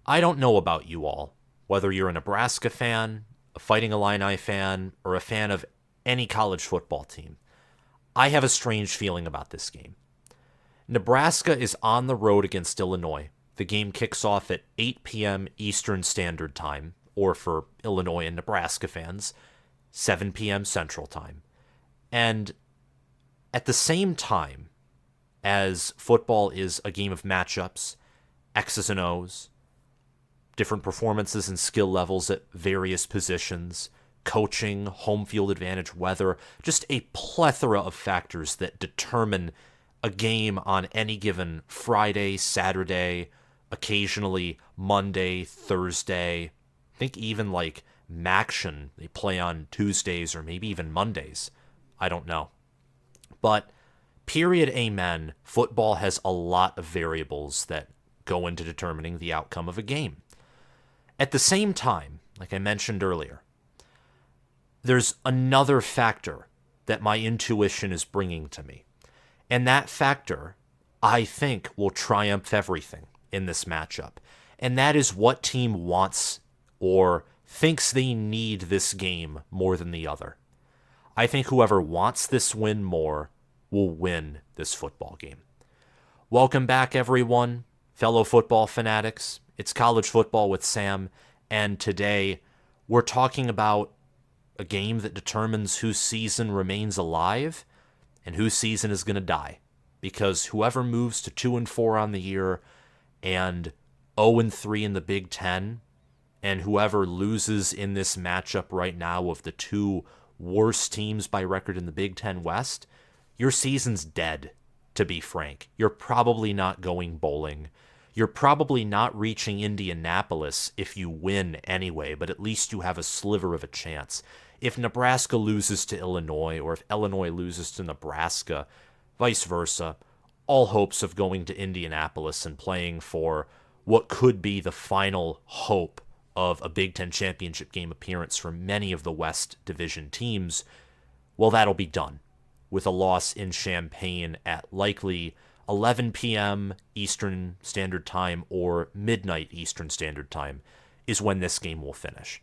I don't know about you all, whether you're a Nebraska fan, a Fighting Illini fan, or a fan of any college football team. I have a strange feeling about this game. Nebraska is on the road against Illinois. The game kicks off at 8 p.m. Eastern Standard Time, or for Illinois and Nebraska fans, 7 p.m. Central Time. And at the same time as football is a game of matchups, X's and O's, different performances and skill levels at various positions, coaching, home field advantage, weather, just a plethora of factors that determine a game on any given Friday, Saturday, occasionally Monday, Thursday. I think even like Maction, they play on Tuesdays or maybe even Mondays. I don't know. But period, amen, football has a lot of variables that go into determining the outcome of a game. At the same time, like I mentioned earlier, there's another factor that my intuition is bringing to me. And that factor, I think, will triumph everything in this matchup. And that is what team wants or thinks they need this game more than the other. I think whoever wants this win more will win this football game. Welcome back, everyone, fellow football fanatics. It's College Football with Sam, and today we're talking about a game that determines whose season remains alive and whose season is going to die. Because whoever moves to 2-4 on the year and 0-3 in the Big Ten, and whoever loses in this matchup right now of the two worst teams by record in the Big Ten West, your season's dead, to be frank. You're probably not going bowling. You're probably not reaching Indianapolis if you win anyway, but at least you have a sliver of a chance. If Nebraska loses to Illinois, or if Illinois loses to Nebraska, vice versa, all hopes of going to Indianapolis and playing for what could be the final hope of a Big Ten championship game appearance for many of the West Division teams, well, that'll be done with a loss in Champaign at likely 11 p.m. Eastern Standard Time or midnight Eastern Standard Time is when this game will finish.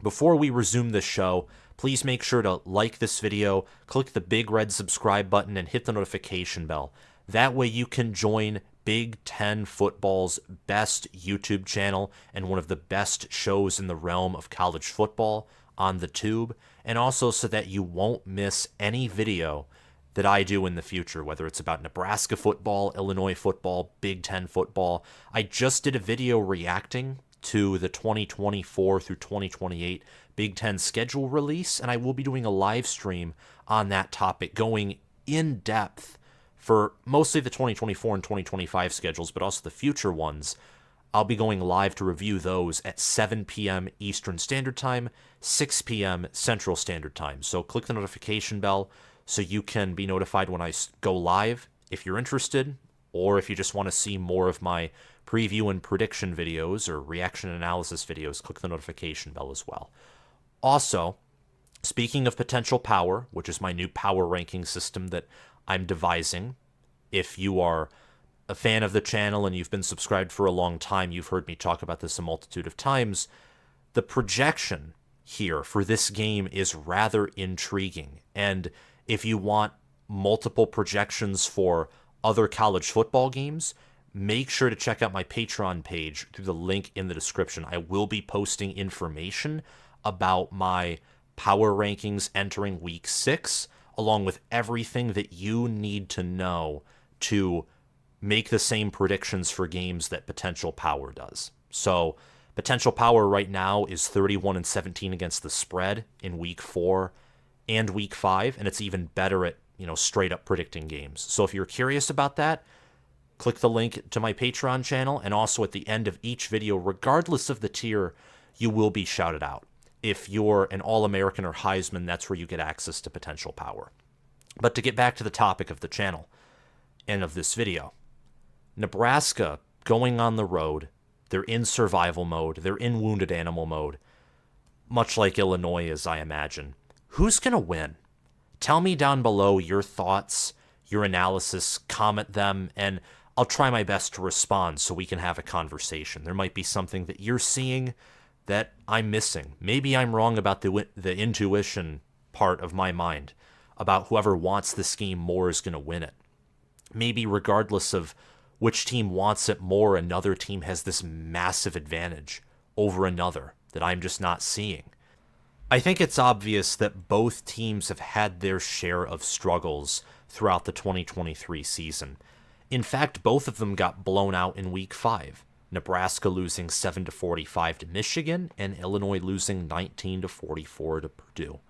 Before we resume this show, please make sure to like this video, click the big red subscribe button, and hit the notification bell. That way you can join Big Ten Football's best YouTube channel and one of the best shows in the realm of college football on the tube, and also so that you won't miss any video that I do in the future, whether it's about Nebraska football, Illinois football, Big Ten football. I just did a video reacting to the 2024 through 2028 Big Ten schedule release, and I will be doing a live stream on that topic, going in depth for mostly the 2024 and 2025 schedules, but also the future ones. I'll be going live to review those at 7 p.m. Eastern Standard Time, 6 p.m. Central Standard Time. So click the notification bell so you can be notified when I go live if you're interested, or if you just want to see more of my preview and prediction videos or reaction analysis videos, click the notification bell as well. Also, speaking of potential power, which is my new power ranking system that I'm devising, if you are a fan of the channel and you've been subscribed for a long time, you've heard me talk about this a multitude of times. The projection here for this game is rather intriguing. And if you want multiple projections for other college football games, make sure to check out my Patreon page through the link in the description. I will be posting information about my power rankings entering week 6, along with everything that you need to know to make the same predictions for games that Potential Power does. So Potential Power right now is 31-17 against the spread in week 4 and week 5, and it's even better at, straight up predicting games. So if you're curious about that, click the link to my Patreon channel, and also at the end of each video, regardless of the tier, you will be shouted out. If you're an All-American or Heisman, that's where you get access to Potential Power. But to get back to the topic of the channel and of this video, Nebraska going on the road, they're in survival mode, they're in wounded animal mode, much like Illinois is, I imagine. Who's going to win? Tell me down below your thoughts, your analysis, comment them, and I'll try my best to respond so we can have a conversation. There might be something that you're seeing that I'm missing. Maybe I'm wrong about the intuition part of my mind about whoever wants this game more is going to win it. Maybe regardless of which team wants it more, another team has this massive advantage over another that I'm just not seeing. I think it's obvious that both teams have had their share of struggles throughout the 2023 season. In fact, both of them got blown out in Week 5. Nebraska losing 7-45 to Michigan, and Illinois losing 19-44 to Purdue.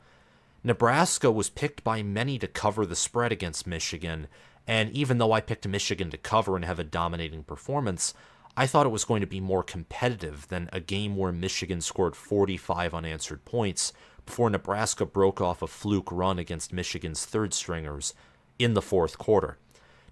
Nebraska was picked by many to cover the spread against Michigan, and even though I picked Michigan to cover and have a dominating performance, I thought it was going to be more competitive than a game where Michigan scored 45 unanswered points before Nebraska broke off a fluke run against Michigan's third stringers in the fourth quarter.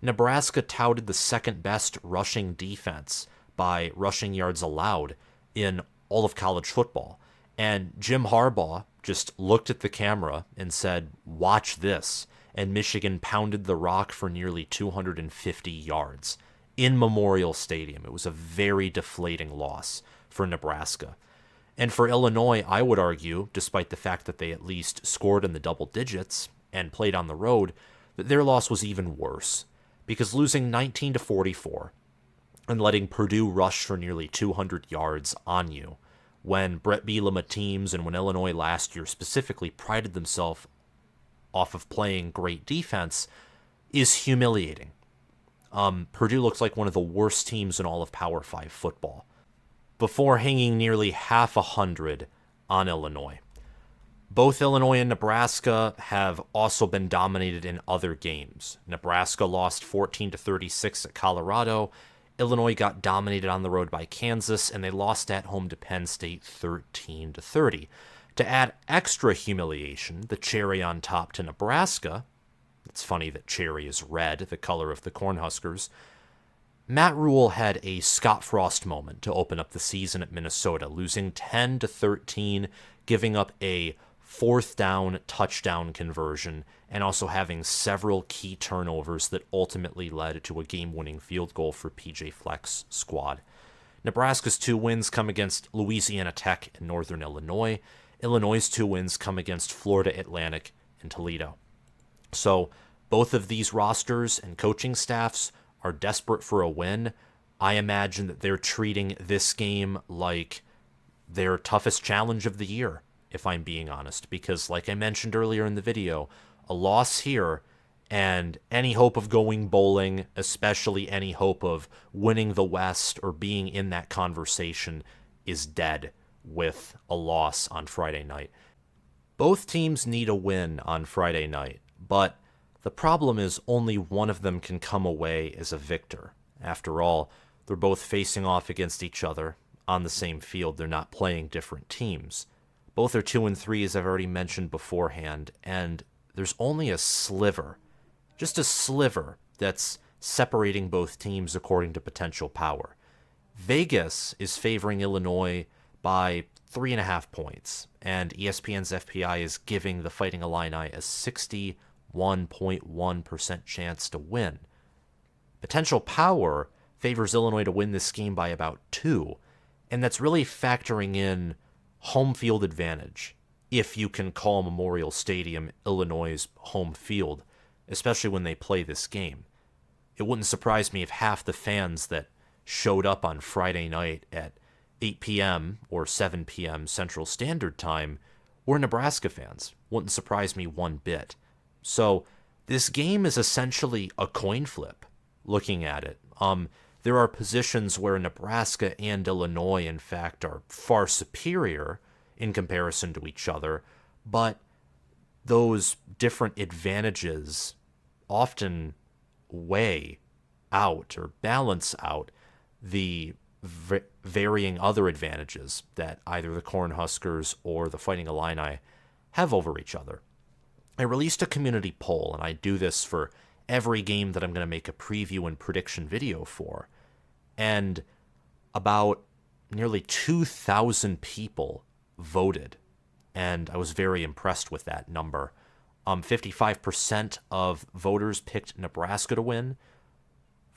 Nebraska touted the second best rushing defense by rushing yards allowed in all of college football. And Jim Harbaugh just looked at the camera and said, "Watch this." And Michigan pounded the rock for nearly 250 yards in Memorial Stadium. It was a very deflating loss for Nebraska. And for Illinois, I would argue, despite the fact that they at least scored in the double digits and played on the road, that their loss was even worse. Because losing 19-44 and letting Purdue rush for nearly 200 yards on you, when Brett Bielema teams and when Illinois last year specifically prided themselves off of playing great defense, is humiliating. Purdue looks like one of the worst teams in all of Power 5 football, before hanging nearly half 100 on Illinois. Both Illinois and Nebraska have also been dominated in other games. Nebraska lost 14-36 at Colorado. Illinois got dominated on the road by Kansas, and they lost at home to Penn State 13-30. To add extra humiliation, the cherry on top to Nebraska, it's funny that cherry is red, the color of the Cornhuskers, Matt Rule had a Scott Frost moment to open up the season at Minnesota, losing 10-13, giving up a fourth down touchdown conversion, and also having several key turnovers that ultimately led to a game-winning field goal for PJ Fleck's squad. Nebraska's 2 wins come against Louisiana Tech and Northern Illinois. Illinois' 2 wins come against Florida Atlantic and Toledo. So both of these rosters and coaching staffs are desperate for a win. I imagine that they're treating this game like their toughest challenge of the year, if I'm being honest, because like I mentioned earlier in the video, a loss here and any hope of going bowling, especially any hope of winning the West or being in that conversation, is dead with a loss on Friday night. Both teams need a win on Friday night, but the problem is only one of them can come away as a victor. After all, they're both facing off against each other on the same field. They're not playing different teams. Both are 2-3, as I've already mentioned beforehand, and there's only a sliver, just a sliver, that's separating both teams according to potential power. Vegas is favoring Illinois by 3.5 points, and ESPN's FPI is giving the Fighting Illini a 61.1% chance to win. Potential power favors Illinois to win this game by about 2, and that's really factoring in home field advantage, if you can call Memorial Stadium Illinois' home field, especially when they play this game. It wouldn't surprise me if half the fans that showed up on Friday night at 8 p.m. or 7 p.m. Central Standard Time were Nebraska fans. Wouldn't surprise me one bit. So this game is essentially a coin flip, looking at it. There are positions where Nebraska and Illinois, in fact, are far superior in comparison to each other, but those different advantages often weigh out or balance out the varying other advantages that either the Cornhuskers or the Fighting Illini have over each other. I released a community poll, and I do this for every game that I'm going to make a preview and prediction video for, and about nearly 2,000 people voted, and I was very impressed with that number. 55% of voters picked Nebraska to win,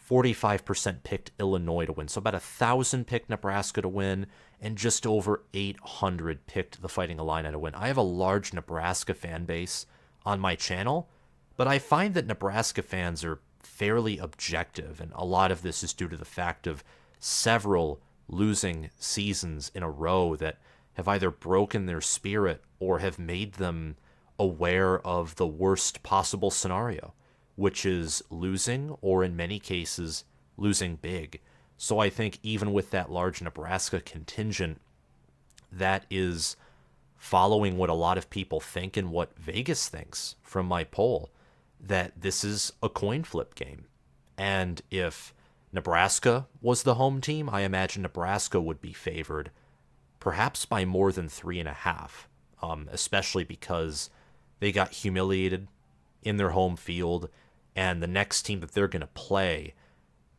45% picked Illinois to win. So about 1,000 picked Nebraska to win, and just over 800 picked the Fighting Illini to win. I have a large Nebraska fan base on my channel, but I find that Nebraska fans are fairly objective, and a lot of this is due to the fact of several losing seasons in a row that have either broken their spirit or have made them aware of the worst possible scenario, which is losing, or in many cases, losing big. So I think even with that large Nebraska contingent, that is following what a lot of people think and what Vegas thinks from my poll, that this is a coin flip game. And if Nebraska was the home team, I imagine Nebraska would be favored perhaps by more than 3.5, especially because they got humiliated in their home field, and the next team that they're going to play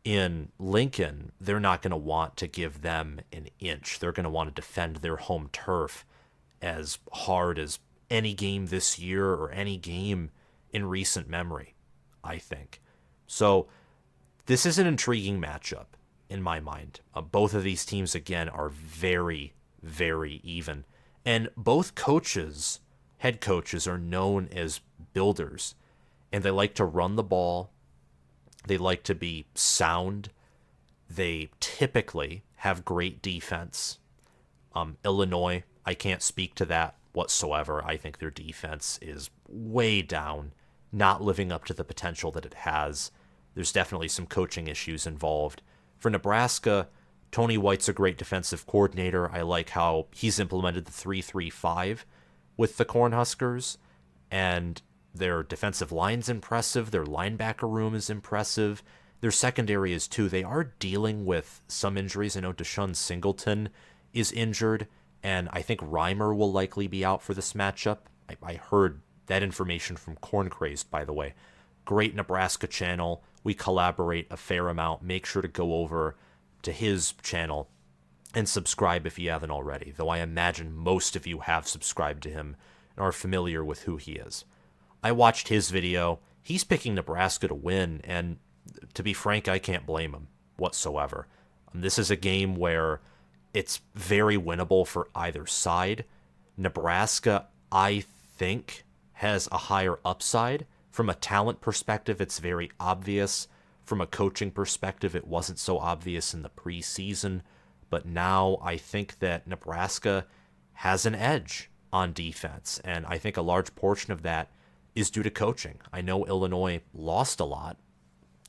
in Lincoln, they're not going to want to give them an inch. They're going to want to defend their home turf as hard as any game this year or any game in recent memory, I think. So this is an intriguing matchup in my mind. Both of these teams, again, are very, very even. And both head coaches, are known as builders. And they like to run the ball. They like to be sound. They typically have great defense. Illinois, I can't speak to that whatsoever. I think their defense is way down, not living up to the potential that it has. There's definitely some coaching issues involved. For Nebraska, Tony White's a great defensive coordinator. I like how he's implemented the 3-3-5 with the Cornhuskers, and their defensive line's impressive. Their linebacker room is impressive. Their secondary is too. They are dealing with some injuries. I know Deshaun Singleton is injured, and I think Reimer will likely be out for this matchup. I heard that information from Corn Crazed, by the way. Great Nebraska channel. We collaborate a fair amount. Make sure to go over to his channel and subscribe if you haven't already, though I imagine most of you have subscribed to him and are familiar with who he is. I watched his video. He's picking Nebraska to win, and to be frank, I can't blame him whatsoever. This is a game where it's very winnable for either side. Nebraska, I think, has a higher upside. From a talent perspective, it's very obvious. From a coaching perspective, it wasn't so obvious in the preseason. But now I think that Nebraska has an edge on defense, and I think a large portion of that is due to coaching. I know Illinois lost a lot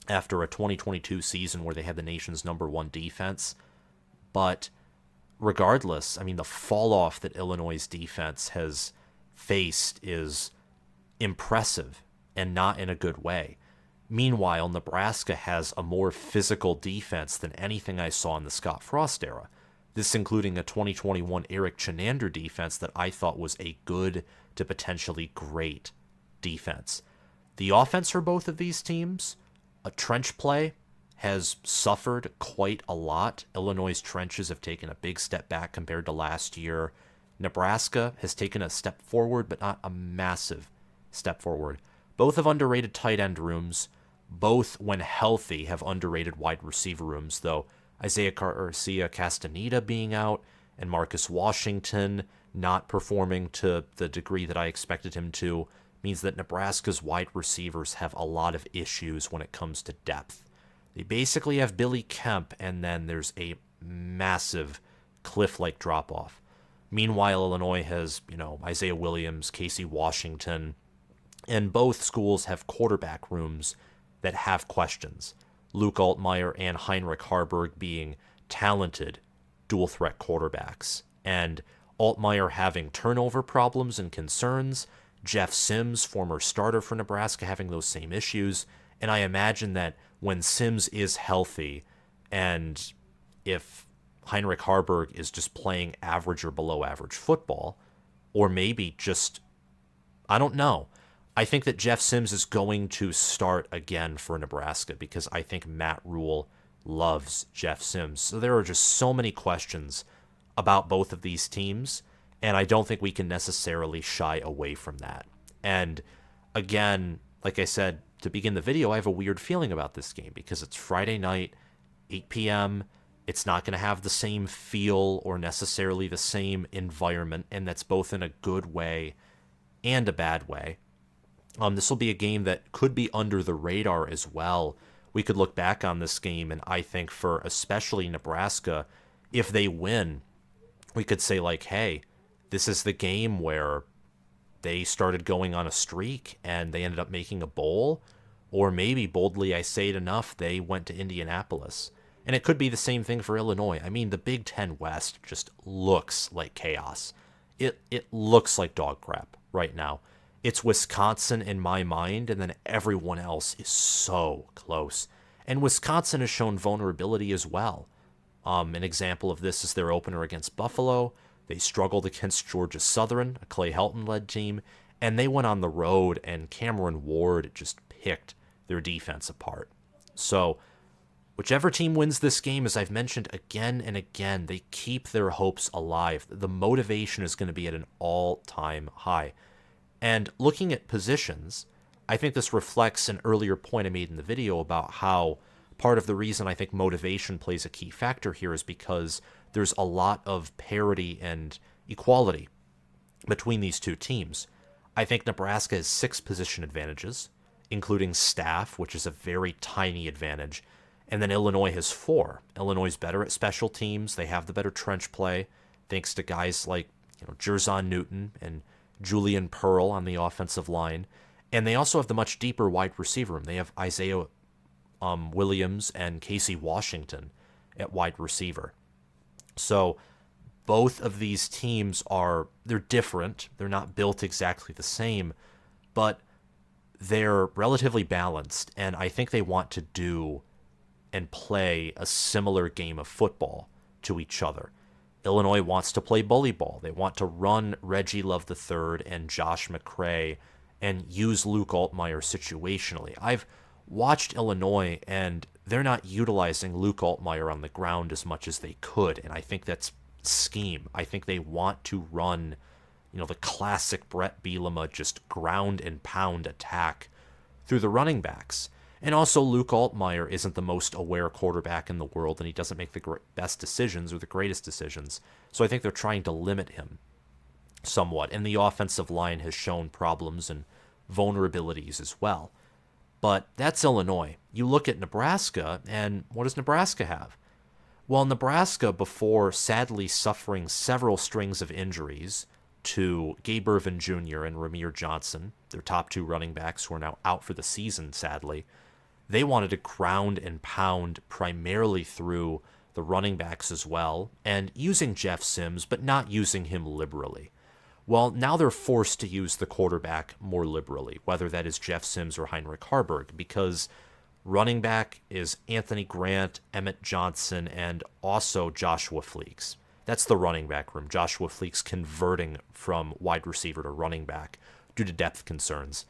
after a 2022 season where they had the nation's #1 defense, but regardless, I mean, the fall off that Illinois' defense has faced is impressive and not in a good way. Meanwhile, Nebraska has a more physical defense than anything I saw in the Scott Frost era. This including a 2021 Eric Chenander defense that I thought was a good to potentially great defense. The offense for both of these teams, a trench play, has suffered quite a lot. Illinois' trenches have taken a big step back compared to last year. Nebraska has taken a step forward, but not a massive step forward. Both have underrated tight end rooms. Both, when healthy, have underrated wide receiver rooms, though Isaiah Garcia Castaneda being out and Marcus Washington not performing to the degree that I expected him to means that Nebraska's wide receivers have a lot of issues when it comes to depth. They basically have Billy Kemp, and then there's a massive cliff-like drop-off. Meanwhile, Illinois has, Isaiah Williams, Casey Washington, and both schools have quarterback rooms that have questions. Luke Altmyer and Heinrich Haarberg being talented dual-threat quarterbacks, and Altmyer having turnover problems and concerns, Jeff Sims, former starter for Nebraska, having those same issues, and I imagine that when Sims is healthy, and if Heinrich Haarberg is just playing average or below average football, or maybe just, I don't know, I think that Jeff Sims is going to start again for Nebraska because I think Matt Rule loves Jeff Sims. So there are just so many questions about both of these teams, and I don't think we can necessarily shy away from that. And again, like I said, to begin the video, I have a weird feeling about this game because it's Friday night, 8 p.m. It's not going to have the same feel or necessarily the same environment, and that's both in a good way and a bad way. This will be a game that could be under the radar as well. We could look back on this game, and I think for especially Nebraska, if they win, we could say like, hey, this is the game where they started going on a streak and they ended up making a bowl. Or maybe, boldly I say it enough, they went to Indianapolis. And it could be the same thing for Illinois. I mean, the Big Ten West just looks like chaos. It looks like dog crap right now. It's Wisconsin in my mind, and then everyone else is so close. And Wisconsin has shown vulnerability as well. An example of this is their opener against Buffalo. They struggled against Georgia Southern, a Clay Helton-led team, and they went on the road, and Cameron Ward just picked their defense apart. So, whichever team wins this game, as I've mentioned again and again, they keep their hopes alive. The motivation is going to be at an all-time high. And looking at positions, I think this reflects an earlier point I made in the video about how part of the reason I think motivation plays a key factor here is because there's a lot of parity and equality between these two teams. I think Nebraska has 6 position advantages, including staff, which is a very tiny advantage. And then Illinois has 4. Illinois is better at special teams. They have the better trench play, thanks to guys like Jerzon Newton and Julian Pearl on the offensive line. And they also have the much deeper wide receiver room. They have Isaiah Williams and Casey Washington at wide receiver. So both of these teams they're different. They're not built exactly the same, but they're relatively balanced. And I think they want to do and play a similar game of football to each other. Illinois wants to play bully ball. They want to run Reggie Love III and Josh McCray and use Luke Altmyer situationally. I've watched Illinois, and they're not utilizing Luke Altmyer on the ground as much as they could, and I think that's scheme. I think they want to run, the classic Brett Bielema just ground and pound attack through the running backs. And also, Luke Altmyer isn't the most aware quarterback in the world, and he doesn't make the best decisions or the greatest decisions. So I think they're trying to limit him somewhat. And the offensive line has shown problems and vulnerabilities as well. But that's Illinois. You look at Nebraska, and what does Nebraska have? Well, Nebraska, before sadly suffering several strings of injuries to Gabe Ervin Jr. and Ramir Johnson, their top 2 running backs who are now out for the season, sadly, they wanted to ground and pound primarily through the running backs as well, and using Jeff Sims, but not using him liberally. Well, now they're forced to use the quarterback more liberally, whether that is Jeff Sims or Heinrich Haarberg, because running back is Anthony Grant, Emmett Johnson, and also Joshua Fleeks. That's the running back room. Joshua Fleeks converting from wide receiver to running back due to depth concerns.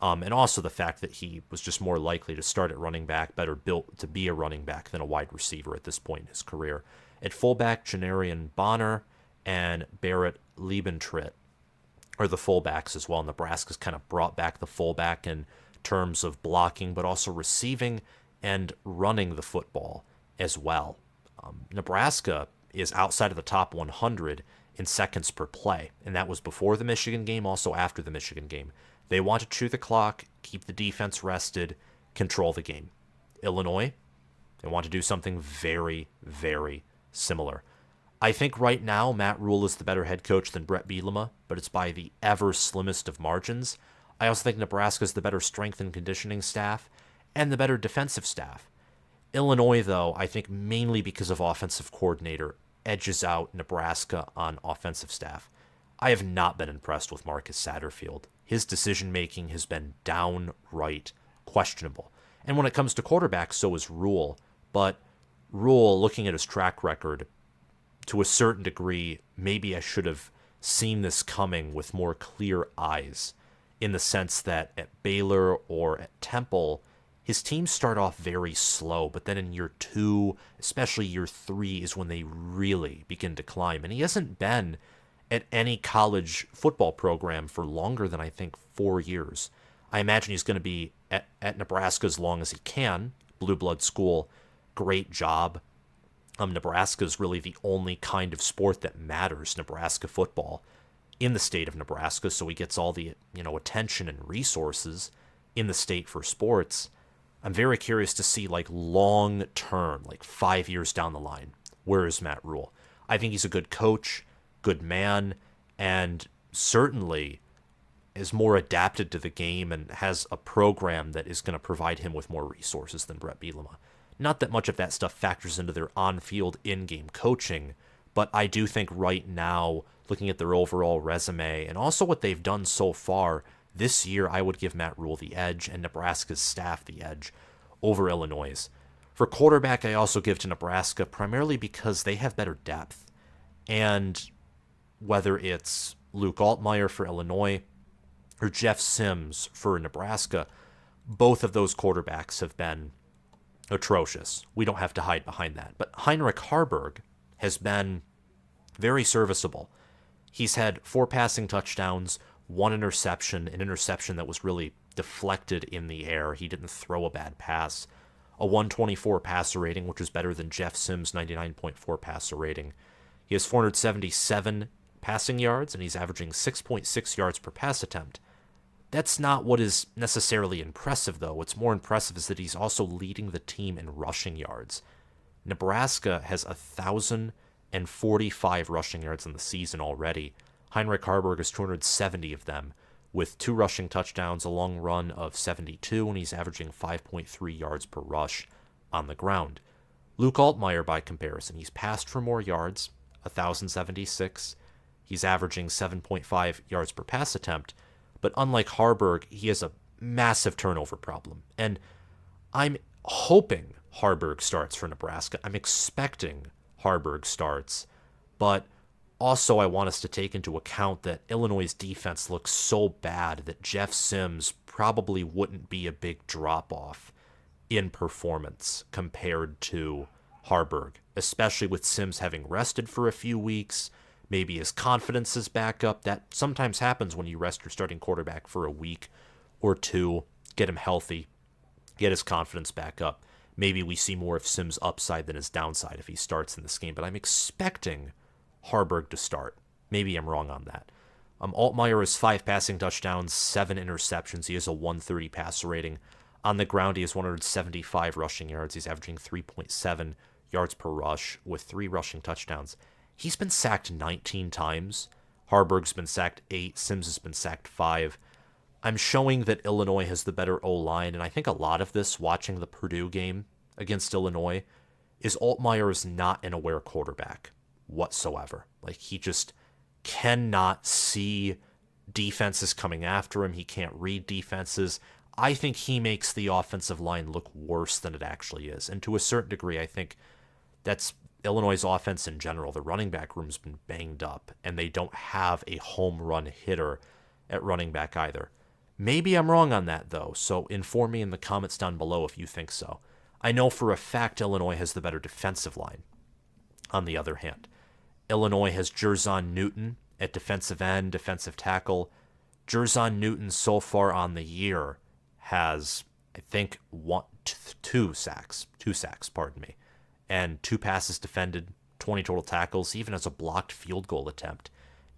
And also the fact that he was just more likely to start at running back, better built to be a running back than a wide receiver at this point in his career. At fullback, Janarian Bonner and Barrett Liebentritt are the fullbacks as well. Nebraska's kind of brought back the fullback in terms of blocking, but also receiving and running the football as well. Nebraska is outside of the top 100 in seconds per play, and that was before the Michigan game, also after the Michigan game. They want to chew the clock, keep the defense rested, control the game. Illinois, they want to do something very, very similar. I think right now Matt Rule is the better head coach than Brett Bielema, but it's by the ever slimmest of margins. I also think Nebraska is the better strength and conditioning staff and the better defensive staff. Illinois, though, I think mainly because of offensive coordinator, edges out Nebraska on offensive staff. I have not been impressed with Marcus Satterfield. His decision-making has been downright questionable. And when it comes to quarterbacks, so is Rule. But Rule, looking at his track record, to a certain degree, maybe I should have seen this coming with more clear eyes, in the sense that at Baylor or at Temple, his teams start off very slow, but then in year 2, especially year 3, is when they really begin to climb. And he hasn't been at any college football program for longer than, I think, 4 years. I imagine he's going to be at Nebraska as long as he can. Blue blood school, great job. Nebraska is really the only kind of sport that matters, Nebraska football, in the state of Nebraska. So he gets all the attention and resources in the state for sports. I'm very curious to see like long term, like 5 years down the line, where is Matt Rule? I think he's a good coach, good man, and certainly is more adapted to the game and has a program that is going to provide him with more resources than Brett Bielema. Not that much of that stuff factors into their on-field, in-game coaching, but I do think right now, looking at their overall resume and also what they've done so far this year, I would give Matt Rule the edge and Nebraska's staff the edge over Illinois'. For quarterback, I also give to Nebraska primarily because they have better depth. And whether it's Luke Altmyer for Illinois or Jeff Sims for Nebraska, both of those quarterbacks have been atrocious. We don't have to hide behind that. But Heinrich Haarberg has been very serviceable. He's had 4 passing touchdowns, 1 interception, an interception that was really deflected in the air. He didn't throw a bad pass. A 124 passer rating, which is better than Jeff Sims' 99.4 passer rating. He has 477 passing yards, and he's averaging 6.6 yards per pass attempt. That's not what is necessarily impressive, though. What's more impressive is that he's also leading the team in rushing yards. Nebraska has 1,045 rushing yards in the season already. Heinrich Haarberg has 270 of them, with 2 rushing touchdowns, a long run of 72, and he's averaging 5.3 yards per rush on the ground. Luke Altmyer, by comparison, he's passed for more yards, 1,076. He's averaging 7.5 yards per pass attempt, but unlike Haarberg, he has a massive turnover problem. And I'm hoping Haarberg starts for Nebraska. I'm expecting Haarberg starts, but also I want us to take into account that Illinois' defense looks so bad that Jeff Sims probably wouldn't be a big drop-off in performance compared to Haarberg, especially with Sims having rested for a few weeks. Maybe his confidence is back up. That sometimes happens when you rest your starting quarterback for a week or two, get him healthy, get his confidence back up. Maybe we see more of Sims' upside than his downside if he starts in this game, but I'm expecting Haarberg to start. Maybe I'm wrong on that. Altmyer has 5 passing touchdowns, 7 interceptions. He has a 130 passer rating. On the ground, he has 175 rushing yards. He's averaging 3.7 yards per rush with 3 rushing touchdowns. He's been sacked 19 times. Haarberg's been sacked 8. Sims has been sacked 5. I'm showing that Illinois has the better O-line, and I think a lot of this, watching the Purdue game against Illinois, is Altmyer is not an aware quarterback whatsoever. Like, he just cannot see defenses coming after him. He can't read defenses. I think he makes the offensive line look worse than it actually is. And to a certain degree, I think that's Illinois' offense in general. The running back room's been banged up, and they don't have a home run hitter at running back either. Maybe I'm wrong on that, though, so inform me in the comments down below if you think so. I know for a fact Illinois has the better defensive line. On the other hand, Illinois has Jerzon Newton at defensive end, defensive tackle. Jerzon Newton so far on the year has, I think, 2 sacks, and 2 passes defended, 20 total tackles, even as a blocked field goal attempt.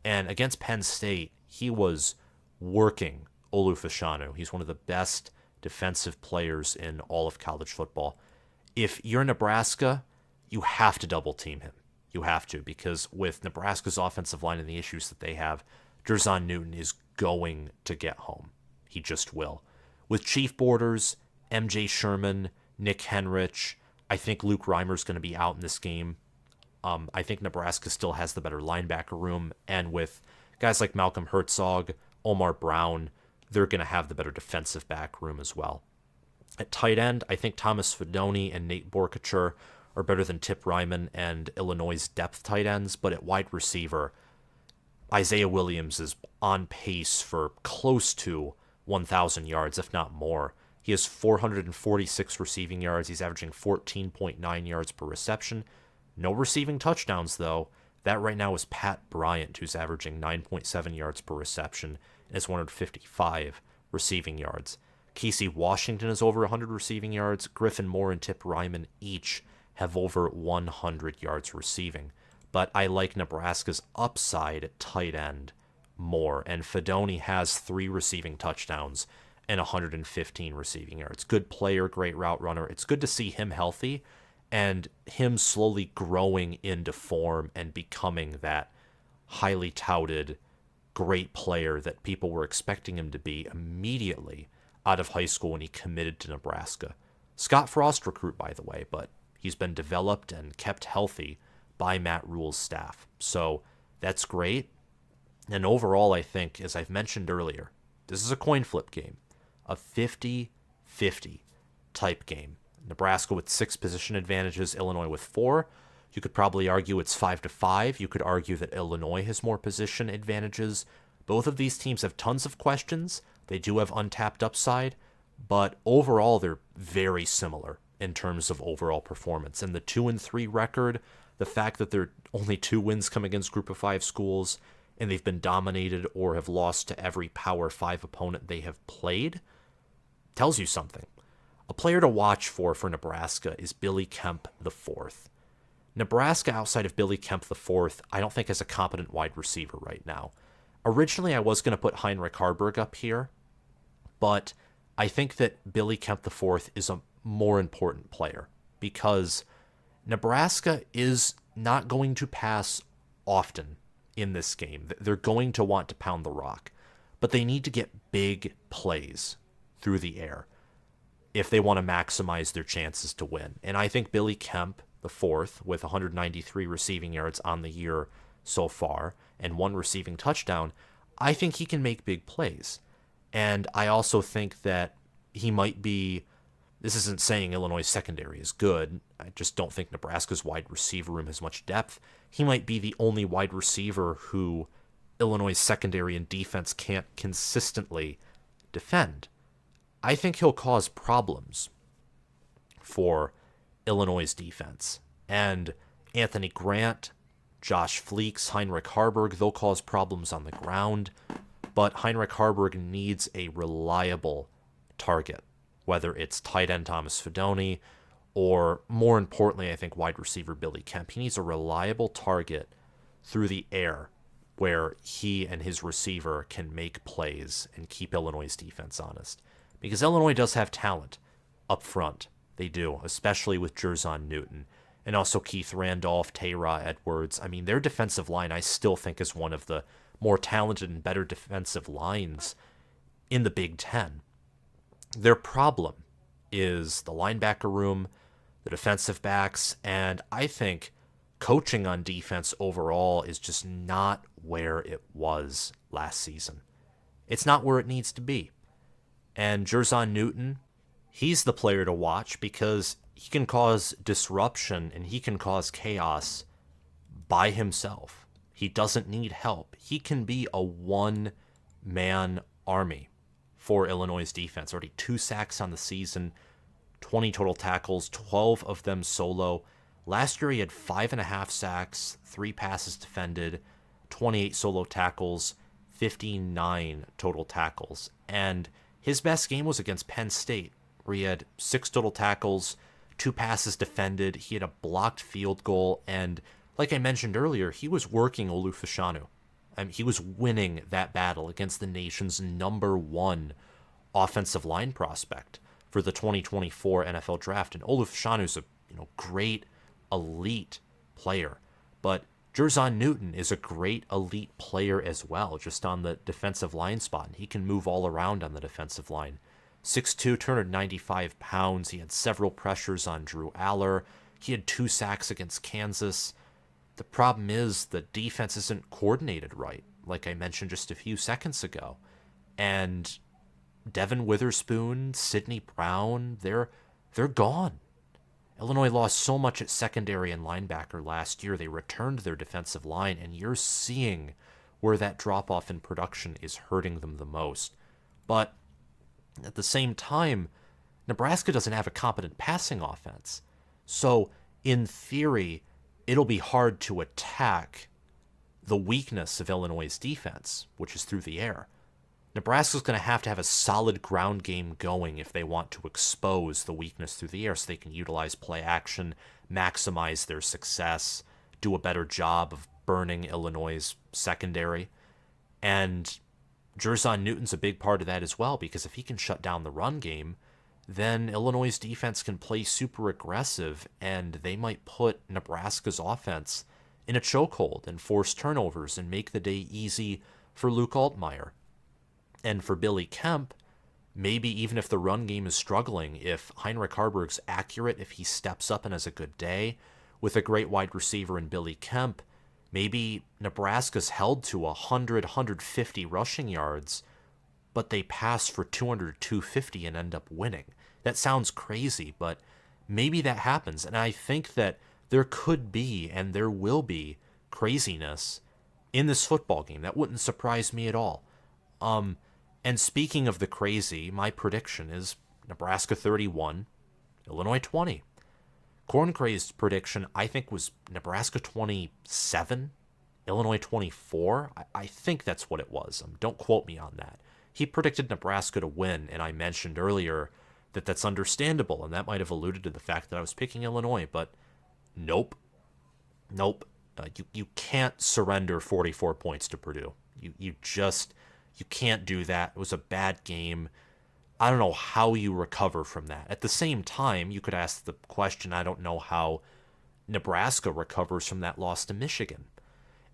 And against Penn State, he was working Olu Fashanu. He's one of the best defensive players in all of college football. If you're Nebraska, you have to double team him. You have to, because with Nebraska's offensive line and the issues that they have, Jerzon Newton is going to get home. He just will. With Chief Borders, MJ Sherman, Nick Henrich, I think Luke Reimer's going to be out in this game. I think Nebraska still has the better linebacker room, and with guys like Malcolm Herzog, Omar Brown, they're going to have the better defensive back room as well. At tight end, I think Thomas Fidone and Nate Borkacher are better than Tip Ryman and Illinois' depth tight ends, but at wide receiver, Isaiah Williams is on pace for close to 1,000 yards, if not more. He has 446 receiving yards. He's averaging 14.9 yards per reception. No receiving touchdowns, though. That right now is Pat Bryant, who's averaging 9.7 yards per reception and has 155 receiving yards. Casey Washington has over 100 receiving yards. Griffin Moore and Tip Ryman each have over 100 yards receiving. But I like Nebraska's upside at tight end more. And Fedoni has 3 receiving touchdowns and 115 receiving yards. Good player, great route runner. It's good to see him healthy and him slowly growing into form and becoming that highly touted, great player that people were expecting him to be immediately out of high school when he committed to Nebraska. Scott Frost recruit, by the way, but he's been developed and kept healthy by Matt Rule's staff. So that's great. And overall, I think, as I've mentioned earlier, this is a coin flip game, a 50-50 type game. Nebraska with 6 position advantages, Illinois with 4. You could probably argue it's 5-5. You could argue that Illinois has more position advantages. Both of these teams have tons of questions. They do have untapped upside, but overall they're very similar in terms of overall performance. And the 2-3 record, the fact that they're only 2 wins come against Group of 5 schools, and they've been dominated or have lost to every Power 5 opponent they have played, tells you something. A player to watch for Nebraska is Billy Kemp IV. Nebraska, outside of Billy Kemp IV, I don't think has a competent wide receiver right now. Originally, I was going to put Heinrich Haarberg up here, but I think that Billy Kemp IV is a more important player because Nebraska is not going to pass often in this game. They're going to want to pound the rock, but they need to get big plays through the air if they want to maximize their chances to win. And I think Billy Kemp IV, with 193 receiving yards on the year so far and 1 receiving touchdown, I think he can make big plays. And I also think that he might be, this isn't saying Illinois' secondary is good, I just don't think Nebraska's wide receiver room has much depth. He might be the only wide receiver who Illinois' secondary and defense can't consistently defend. I think he'll cause problems for Illinois' defense. And Anthony Grant, Josh Fleeks, Heinrich Haarberg, they'll cause problems on the ground. But Heinrich Haarberg needs a reliable target, whether it's tight end Thomas Fedoni or, more importantly, I think wide receiver Billy Kemp. He needs a reliable target through the air where he and his receiver can make plays and keep Illinois' defense honest. Because Illinois does have talent up front. They do, especially with Jerzon Newton. And also Keith Randolph, Tayra Edwards. I mean, their defensive line I still think is one of the more talented and better defensive lines in the Big Ten. Their problem is the linebacker room, the defensive backs, and I think coaching on defense overall is just not where it was last season. It's not where it needs to be. And Jerzon Newton, he's the player to watch because he can cause disruption and he can cause chaos by himself. He doesn't need help. He can be a one-man army for Illinois' defense. Already 2 sacks on the season, 20 total tackles, 12 of them solo. Last year he had 5.5 sacks, 3 passes defended, 28 solo tackles, 59 total tackles. And his best game was against Penn State, where he had 6 total tackles, 2 passes defended. He had a blocked field goal, and like I mentioned earlier, he was working Olu Fashanu. He was winning that battle against the nation's #1 offensive line prospect for the 2024 NFL Draft. And Olu Fashanu's a great elite player, but Jerzon Newton is a great elite player as well, just on the defensive line spot. And he can move all around on the defensive line. 6'2", 295 pounds. He had several pressures on Drew Aller. He had 2 sacks against Kansas. The problem is the defense isn't coordinated right, like I mentioned just a few seconds ago. And Devin Witherspoon, Sidney Brown, they're gone. Illinois lost so much at secondary and linebacker last year. They returned their defensive line, and you're seeing where that drop-off in production is hurting them the most. But at the same time, Nebraska doesn't have a competent passing offense. So, in theory, it'll be hard to attack the weakness of Illinois' defense, which is through the air. Nebraska's going to have a solid ground game going if they want to expose the weakness through the air so they can utilize play action, maximize their success, do a better job of burning Illinois' secondary. And Jerzon Newton's a big part of that as well, because if he can shut down the run game, then Illinois' defense can play super aggressive, and they might put Nebraska's offense in a chokehold and force turnovers and make the day easy for Luke Altmyer. And for Billy Kemp, maybe even if the run game is struggling, if Heinrich Haarberg's accurate, if he steps up and has a good day with a great wide receiver in Billy Kemp, maybe Nebraska's held to 100, 150 rushing yards, but they pass for 200, 250 and end up winning. That sounds crazy, but maybe that happens. And I think that there could be and there will be craziness in this football game. That wouldn't surprise me at all. And speaking of the crazy, my prediction is Nebraska 31, Illinois 20. Corn Crazed's prediction, I think, was Nebraska 27, Illinois 24. I think that's what it was. Don't quote me on that. He predicted Nebraska to win, and I mentioned earlier that that's understandable, and that might have alluded to the fact that I was picking Illinois, but nope. Nope. You can't surrender 44 points to Purdue. You can't do that. It was a bad game. I don't know how you recover from that. At the same time, you could ask the question, I don't know how Nebraska recovers from that loss to Michigan.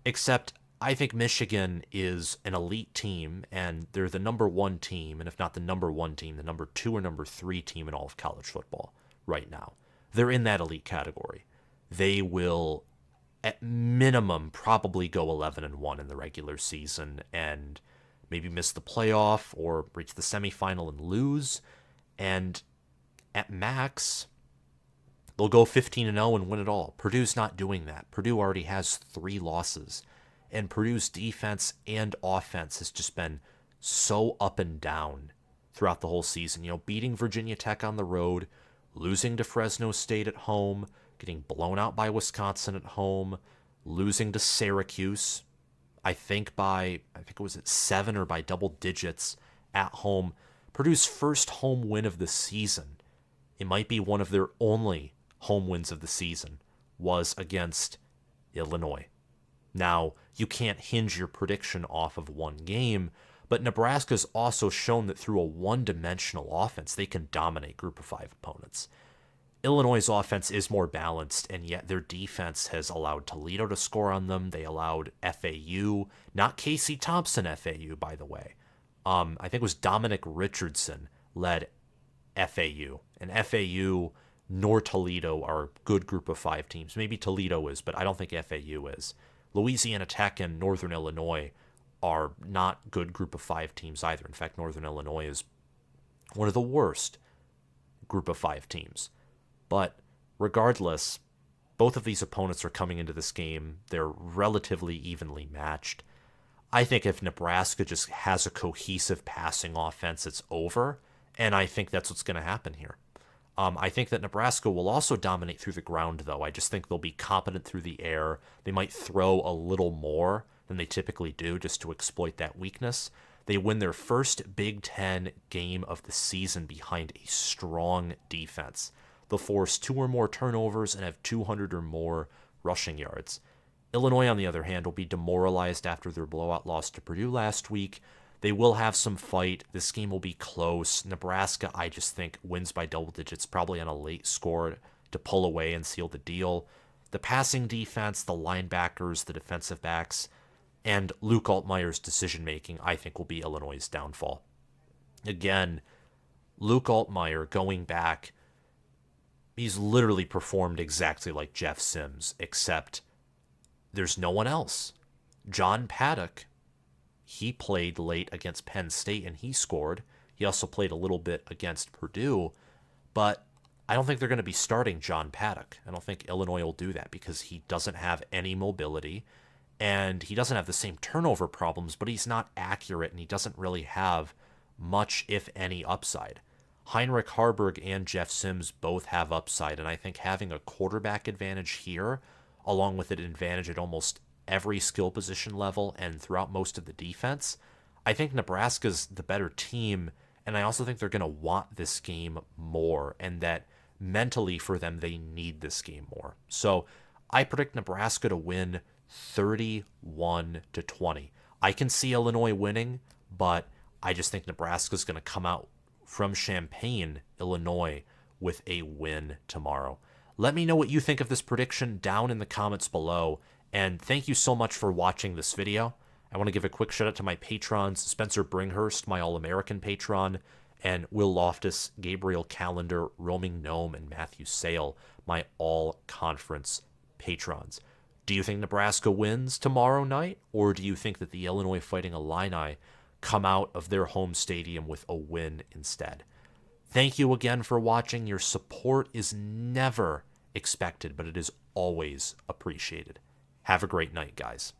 Except I think Michigan is an elite team, and they're the number one team, and if not the number one team, the number two or number three team in all of college football right now. They're in that elite category. They will, at minimum, probably go 11-1 in the regular season, and maybe miss the playoff or reach the semifinal and lose. And at max, they'll go 15-0 and win it all. Purdue's not doing that. Purdue already has 3 losses. And Purdue's defense and offense has just been so up and down throughout the whole season. You know, beating Virginia Tech on the road, losing to Fresno State at home, getting blown out by Wisconsin at home, losing to Syracuse, I think it was at 7 or by double digits at home. Purdue's first home win of the season, it might be one of their only home wins of the season, was against Illinois. Now, you can't hinge your prediction off of one game, but Nebraska's also shown that through a one-dimensional offense, they can dominate Group of 5 opponents. Illinois' offense is more balanced, and yet their defense has allowed Toledo to score on them. They allowed FAU, not Casey Thompson FAU, by the way. I think it was Dominic Richardson led FAU. And FAU nor Toledo are good Group of 5 teams. Maybe Toledo is, but I don't think FAU is. Louisiana Tech and Northern Illinois are not good Group of 5 teams either. In fact, Northern Illinois is one of the worst Group of 5 teams. But regardless, both of these opponents are coming into this game. They're relatively evenly matched. I think if Nebraska just has a cohesive passing offense, it's over. And I think that's what's going to happen here. I think that Nebraska will also dominate through the ground, though. I just think they'll be competent through the air. They might throw a little more than they typically do just to exploit that weakness. They win their first Big Ten game of the season behind a strong defense. They'll force 2 or more turnovers and have 200 or more rushing yards. Illinois, on the other hand, will be demoralized after their blowout loss to Purdue last week. They will have some fight. This game will be close. Nebraska, I just think, wins by double digits, probably on a late score to pull away and seal the deal. The passing defense, the linebackers, the defensive backs, and Luke Altmyer's decision-making, I think, will be Illinois' downfall. Again, Luke Altmyer, going back, he's literally performed exactly like Jeff Sims, except there's no one else. John Paddock, he played late against Penn State and he scored. He also played a little bit against Purdue, but I don't think they're going to be starting John Paddock. I don't think Illinois will do that because he doesn't have any mobility and he doesn't have the same turnover problems, but he's not accurate and he doesn't really have much, if any, upside. Heinrich Haarberg and Jeff Sims both have upside, and I think having a quarterback advantage here, along with an advantage at almost every skill position level and throughout most of the defense, I think Nebraska's the better team, and I also think they're going to want this game more, and that mentally for them, they need this game more. So I predict Nebraska to win 31-20. I can see Illinois winning, but I just think Nebraska's going to come out from Champaign, Illinois, with a win tomorrow. Let me know what you think of this prediction down in the comments below, and thank you so much for watching this video. I want to give a quick shout out to my patrons, Spencer Bringhurst, my All-American patron, and Will Loftus, Gabriel Callender, Roaming Gnome, and Matthew Sale, my all-conference patrons. Do you think Nebraska wins tomorrow night, or do you think that the Illinois Fighting Illini come out of their home stadium with a win instead? Thank you again for watching. Your support is never expected, but it is always appreciated. Have a great night, guys.